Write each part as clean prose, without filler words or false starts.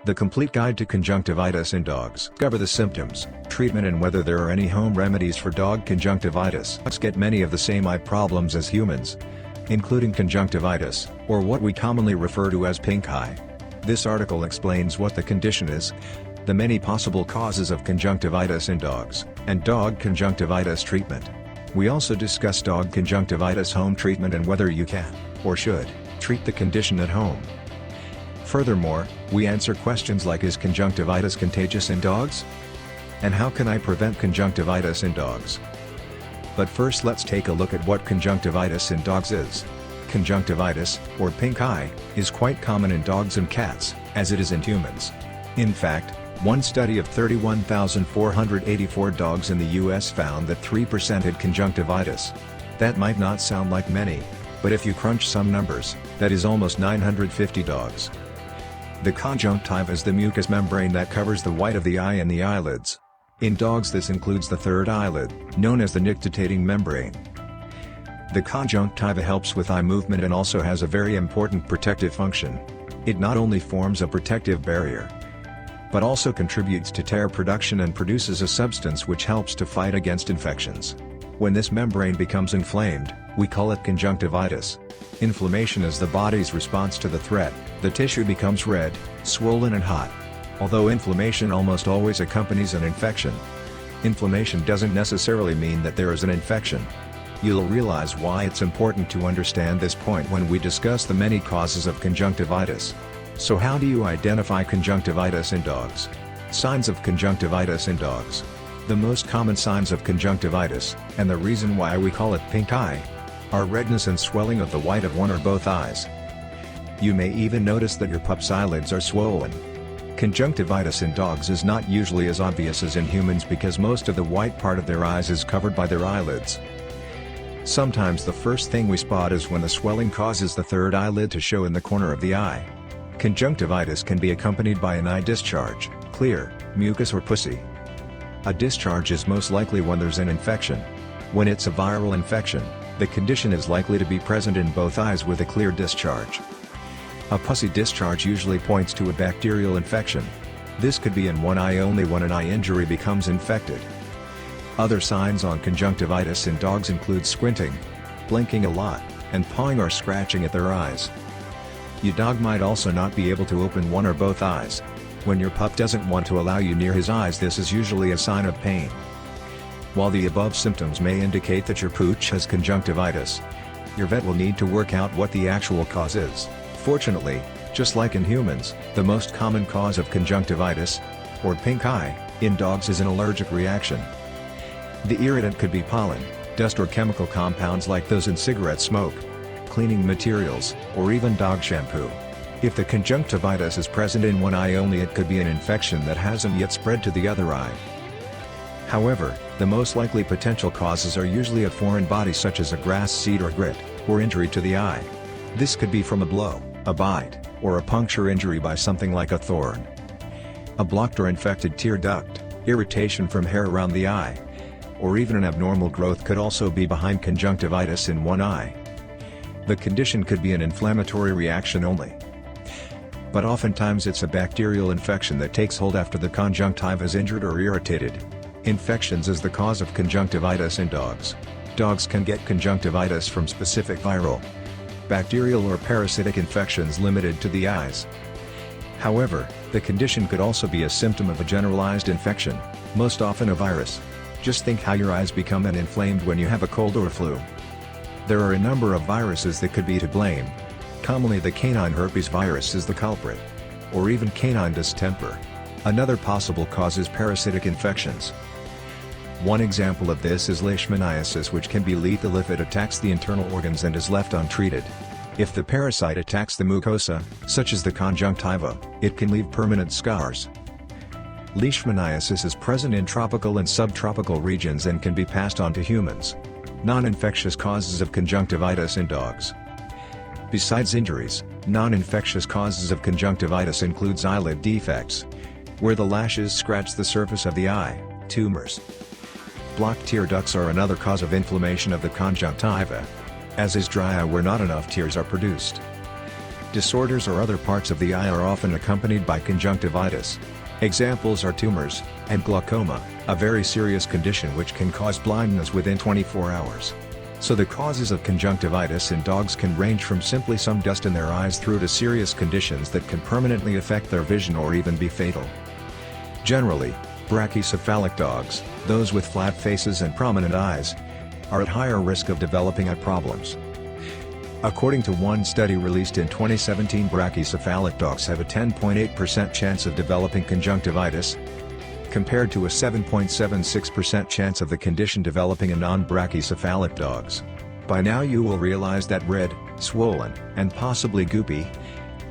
The complete guide to conjunctivitis in dogs. Cover the symptoms, treatment and whether there are any home remedies for dog conjunctivitis. Dogs get many of the same eye problems as humans, including conjunctivitis, or what we commonly refer to as pink eye. This article explains what the condition is, the many possible causes of conjunctivitis in dogs, and dog conjunctivitis treatment. We also discuss dog conjunctivitis home treatment and whether you can, or should, treat the condition at home. Furthermore, we answer questions like, is conjunctivitis contagious in dogs? And how can I prevent conjunctivitis in dogs? But first let's take a look at what conjunctivitis in dogs is. Conjunctivitis, or pink eye, is quite common in dogs and cats, as it is in humans. In fact, one study of 31,484 dogs in the US found that 3% had conjunctivitis. That might not sound like many, but if you crunch some numbers, that is almost 950 dogs. The conjunctiva is the mucous membrane that covers the white of the eye and the eyelids. In dogs this includes the third eyelid, known as the nictitating membrane. The conjunctiva helps with eye movement and also has a very important protective function. It not only forms a protective barrier, but also contributes to tear production and produces a substance which helps to fight against infections. When this membrane becomes inflamed, we call it conjunctivitis. Inflammation is the body's response to the threat. The tissue becomes red, swollen and hot. Although inflammation almost always accompanies an infection, inflammation doesn't necessarily mean that there is an infection. You'll realize why it's important to understand this point when we discuss the many causes of conjunctivitis. So how do you identify conjunctivitis in dogs? Signs of conjunctivitis in dogs. The most common signs of conjunctivitis, and the reason why we call it pink eye, are redness and swelling of the white of one or both eyes. You may even notice that your pup's eyelids are swollen. Conjunctivitis in dogs is not usually as obvious as in humans because most of the white part of their eyes is covered by their eyelids. Sometimes the first thing we spot is when the swelling causes the third eyelid to show in the corner of the eye. Conjunctivitis can be accompanied by an eye discharge, clear, mucus or pussy. A discharge is most likely when there's an infection. When it's a viral infection, the condition is likely to be present in both eyes with a clear discharge. A pussy discharge usually points to a bacterial infection. This could be in one eye only when an eye injury becomes infected. Other signs on conjunctivitis in dogs include squinting, blinking a lot, and pawing or scratching at their eyes. Your dog might also not be able to open one or both eyes. When your pup doesn't want to allow you near his eyes, this is usually a sign of pain. While the above symptoms may indicate that your pooch has conjunctivitis, your vet will need to work out what the actual cause is. Fortunately, just like in humans, the most common cause of conjunctivitis, or pink eye, in dogs is an allergic reaction. The irritant could be pollen, dust or chemical compounds like those in cigarette smoke, cleaning materials, or even dog shampoo. If the conjunctivitis is present in one eye only, it could be an infection that hasn't yet spread to the other eye. However, the most likely potential causes are usually a foreign body such as a grass seed or grit, or injury to the eye. This could be from a blow, a bite, or a puncture injury by something like a thorn. A blocked or infected tear duct, irritation from hair around the eye, or even an abnormal growth could also be behind conjunctivitis in one eye. The condition could be an inflammatory reaction only, but oftentimes it's a bacterial infection that takes hold after the conjunctiva is injured or irritated. Infections is the cause of conjunctivitis in dogs. Dogs can get conjunctivitis from specific viral, bacterial or parasitic infections limited to the eyes. However, the condition could also be a symptom of a generalized infection, most often a virus. Just think how your eyes become inflamed when you have a cold or flu. There are a number of viruses that could be to blame. Commonly the canine herpes virus is the culprit, or even canine distemper. Another possible cause is parasitic infections. One example of this is leishmaniasis, which can be lethal if it attacks the internal organs and is left untreated. If the parasite attacks the mucosa, such as the conjunctiva, it can leave permanent scars. Leishmaniasis is present in tropical and subtropical regions and can be passed on to humans. Non-infectious causes of conjunctivitis in dogs. Besides injuries, non-infectious causes of conjunctivitis includes eyelid defects, where the lashes scratch the surface of the eye, tumors. Blocked tear ducts are another cause of inflammation of the conjunctiva, as is dry eye where not enough tears are produced. disorders or other parts of the eye are often accompanied by conjunctivitis. Examples are tumors, and glaucoma, a very serious condition which can cause blindness within 24 hours. So the causes of conjunctivitis in dogs can range from simply some dust in their eyes through to serious conditions that can permanently affect their vision or even be fatal. Generally, brachycephalic dogs, those with flat faces and prominent eyes, are at higher risk of developing eye problems. According to one study released in 2017, brachycephalic dogs have a 10.8% chance of developing conjunctivitis, compared to a 7.76% chance of the condition developing in non-brachycephalic dogs. By now you will realize that red, swollen, and possibly goopy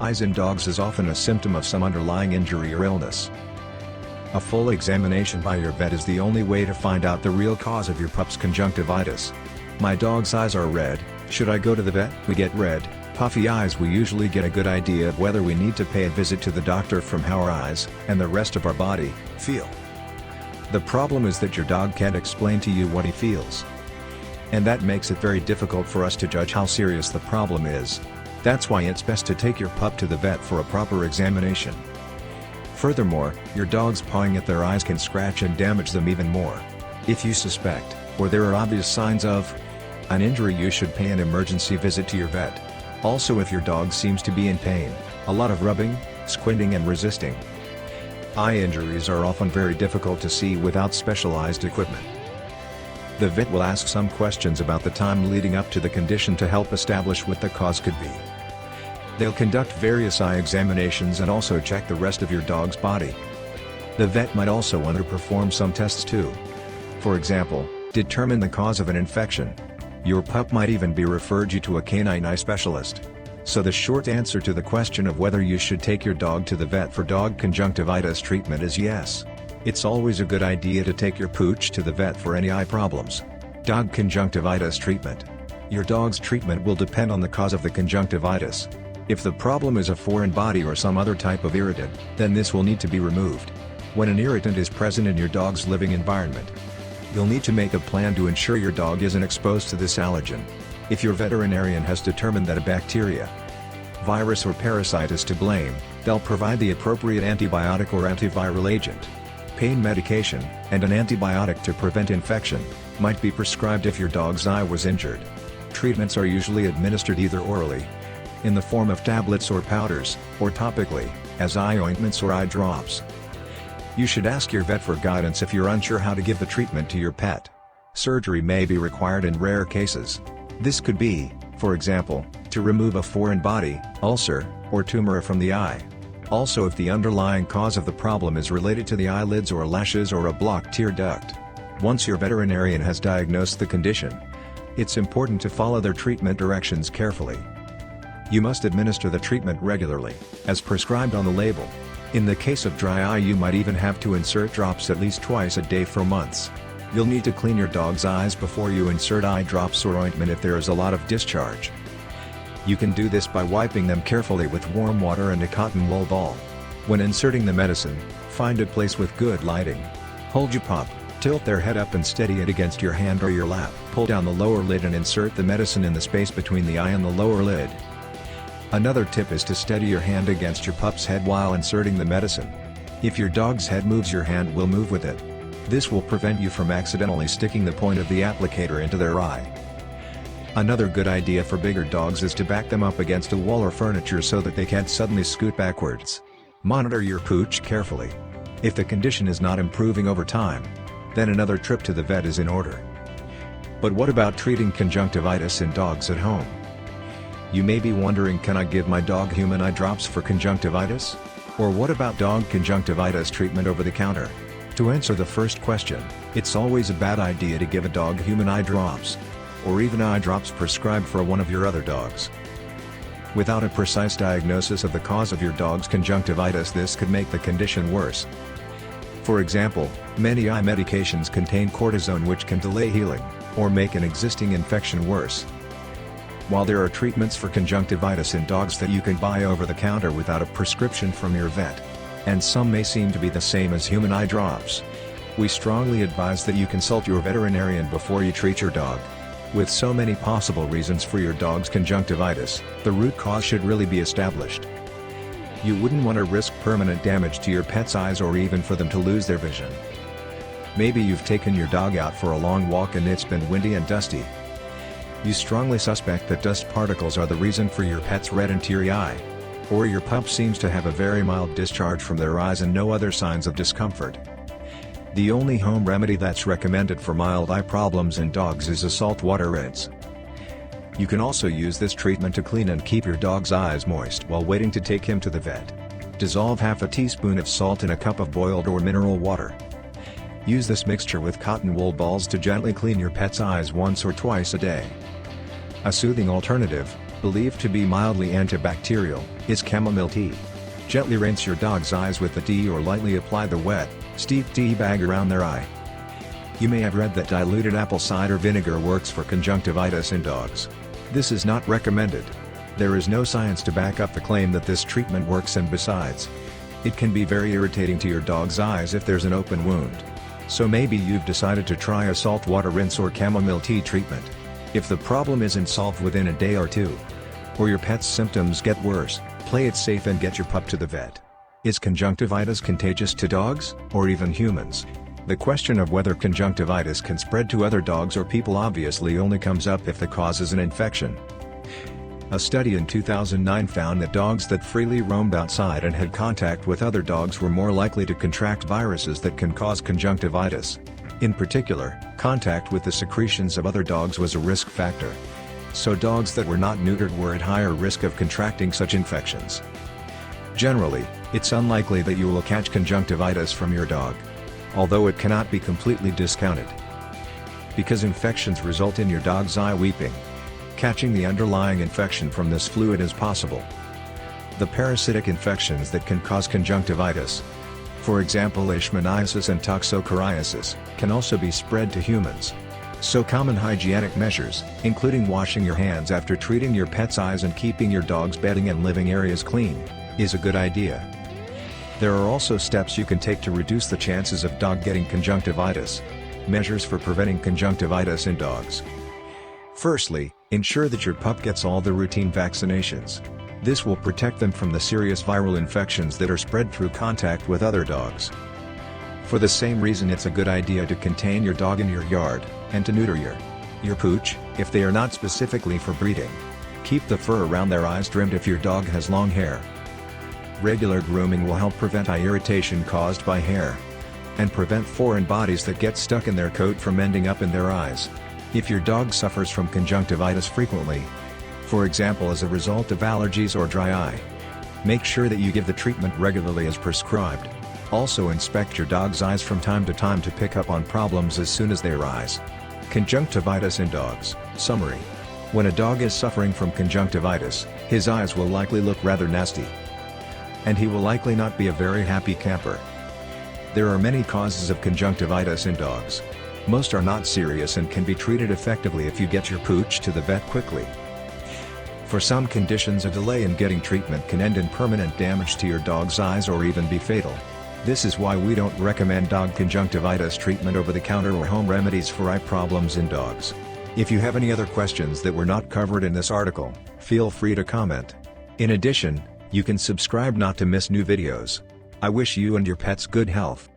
eyes in dogs is often a symptom of some underlying injury or illness. A full examination by your vet is the only way to find out the real cause of your pup's conjunctivitis. My dog's eyes are red, should I go to the vet? We get red, puffy eyes. We usually get a good idea of whether we need to pay a visit to the doctor from how our eyes, and the rest of our body, feel. The problem is that your dog can't explain to you what he feels. And that makes it very difficult for us to judge how serious the problem is. That's why it's best to take your pup to the vet for a proper examination. Furthermore, your dog's pawing at their eyes can scratch and damage them even more. If you suspect, or there are obvious signs of an injury, you should pay an emergency visit to your vet. Also, if your dog seems to be in pain, a lot of rubbing, squinting and resisting. Eye injuries are often very difficult to see without specialized equipment. The vet will ask some questions about the time leading up to the condition to help establish what the cause could be. They'll conduct various eye examinations and also check the rest of your dog's body. The vet might also want to perform some tests too. For example, determine the cause of an infection. Your pup might even be referred you to a canine eye specialist. So the short answer to the question of whether you should take your dog to the vet for dog conjunctivitis treatment is yes. It's always a good idea to take your pooch to the vet for any eye problems. Dog conjunctivitis treatment. Your dog's treatment will depend on the cause of the conjunctivitis. If the problem is a foreign body or some other type of irritant, then this will need to be removed. When an irritant is present in your dog's living environment, you'll need to make a plan to ensure your dog isn't exposed to this allergen. If your veterinarian has determined that a bacteria, virus or parasite is to blame, they'll provide the appropriate antibiotic or antiviral agent. Pain medication, and an antibiotic to prevent infection, might be prescribed if your dog's eye was injured. Treatments are usually administered either orally, in the form of tablets or powders, or topically, as eye ointments or eye drops. You should ask your vet for guidance if you're unsure how to give the treatment to your pet. Surgery may be required in rare cases. This could be, for example, to remove a foreign body, ulcer, or tumor from the eye. Also, if the underlying cause of the problem is related to the eyelids or lashes or a blocked tear duct. Once your veterinarian has diagnosed the condition, it's important to follow their treatment directions carefully. You must administer the treatment regularly, as prescribed on the label. In the case of dry eye, you might even have to insert drops at least twice a day for months. You'll need to clean your dog's eyes before you insert eye drops or ointment if there is a lot of discharge. You can do this by wiping them carefully with warm water and a cotton wool ball. When inserting the medicine, find a place with good lighting. Hold your pup, tilt their head up and steady it against your hand or your lap. Pull down the lower lid and insert the medicine in the space between the eye and the lower lid. Another tip is to steady your hand against your pup's head while inserting the medicine. If your dog's head moves, your hand will move with it. This will prevent you from accidentally sticking the point of the applicator into their eye. Another good idea for bigger dogs is to back them up against a wall or furniture so that they can't suddenly scoot backwards. Monitor your pooch carefully. If the condition is not improving over time, then another trip to the vet is in order. But what about treating conjunctivitis in dogs at home? You may be wondering, can I give my dog human eye drops for conjunctivitis? Or what about dog conjunctivitis treatment over the counter? To answer the first question, it's always a bad idea to give a dog human eye drops, or even eye drops prescribed for one of your other dogs. Without a precise diagnosis of the cause of your dog's conjunctivitis, this could make the condition worse. For example, many eye medications contain cortisone, which can delay healing, or make an existing infection worse. While there are treatments for conjunctivitis in dogs that you can buy over the counter without a prescription from your vet, and some may seem to be the same as human eye drops, we strongly advise that you consult your veterinarian before you treat your dog. With so many possible reasons for your dog's conjunctivitis, the root cause should really be established. You wouldn't want to risk permanent damage to your pet's eyes or even for them to lose their vision. Maybe you've taken your dog out for a long walk and it's been windy and dusty. You strongly suspect that dust particles are the reason for your pet's red and teary eye. Or your pup seems to have a very mild discharge from their eyes and no other signs of discomfort. The only home remedy that's recommended for mild eye problems in dogs is a salt water rinse. You can also use this treatment to clean and keep your dog's eyes moist while waiting to take him to the vet. Dissolve half a teaspoon of salt in a cup of boiled or mineral water. Use this mixture with cotton wool balls to gently clean your pet's eyes once or twice a day. A soothing alternative, believed to be mildly antibacterial, is chamomile tea. Gently rinse your dog's eyes with the tea or lightly apply the wet, steeped tea bag around their eye. You may have read that diluted apple cider vinegar works for conjunctivitis in dogs. This is not recommended. There is no science to back up the claim that this treatment works, and besides, it can be very irritating to your dog's eyes if there's an open wound. So maybe you've decided to try a salt water rinse or chamomile tea treatment. If the problem isn't solved within a day or two, or your pet's symptoms get worse, play it safe and get your pup to the vet. Is conjunctivitis contagious to dogs, or even humans? The question of whether conjunctivitis can spread to other dogs or people obviously only comes up if the cause is an infection. A study in 2009 found that dogs that freely roamed outside and had contact with other dogs were more likely to contract viruses that can cause conjunctivitis. In particular, contact with the secretions of other dogs was a risk factor. So dogs that were not neutered were at higher risk of contracting such infections. Generally, it's unlikely that you will catch conjunctivitis from your dog, although it cannot be completely discounted. Because infections result in your dog's eye weeping, catching the underlying infection from this fluid is possible. The parasitic infections that can cause conjunctivitis, for example leishmaniasis and toxocariasis, can also be spread to humans. So common hygienic measures, including washing your hands after treating your pet's eyes and keeping your dog's bedding and living areas clean, is a good idea. There are also steps you can take to reduce the chances of dog getting conjunctivitis. Measures for preventing conjunctivitis in dogs. Firstly, ensure that your pup gets all the routine vaccinations. This will protect them from the serious viral infections that are spread through contact with other dogs. For the same reason, it's a good idea to contain your dog in your yard, and to neuter your pooch, if they are not specifically for breeding. Keep the fur around their eyes trimmed if your dog has long hair. Regular grooming will help prevent eye irritation caused by hair, and prevent foreign bodies that get stuck in their coat from ending up in their eyes. If your dog suffers from conjunctivitis frequently, for example as a result of allergies or dry eye, make sure that you give the treatment regularly as prescribed. Also inspect your dog's eyes from time to time to pick up on problems as soon as they arise. Conjunctivitis in dogs. Summary. When a dog is suffering from conjunctivitis, his eyes will likely look rather nasty, and he will likely not be a very happy camper. There are many causes of conjunctivitis in dogs. Most are not serious and can be treated effectively if you get your pooch to the vet quickly. For some conditions, a delay in getting treatment can end in permanent damage to your dog's eyes or even be fatal. This is why we don't recommend dog conjunctivitis treatment over the counter or home remedies for eye problems in dogs. If you have any other questions that were not covered in this article, feel free to comment. In addition, you can subscribe not to miss new videos. I wish you and your pets good health.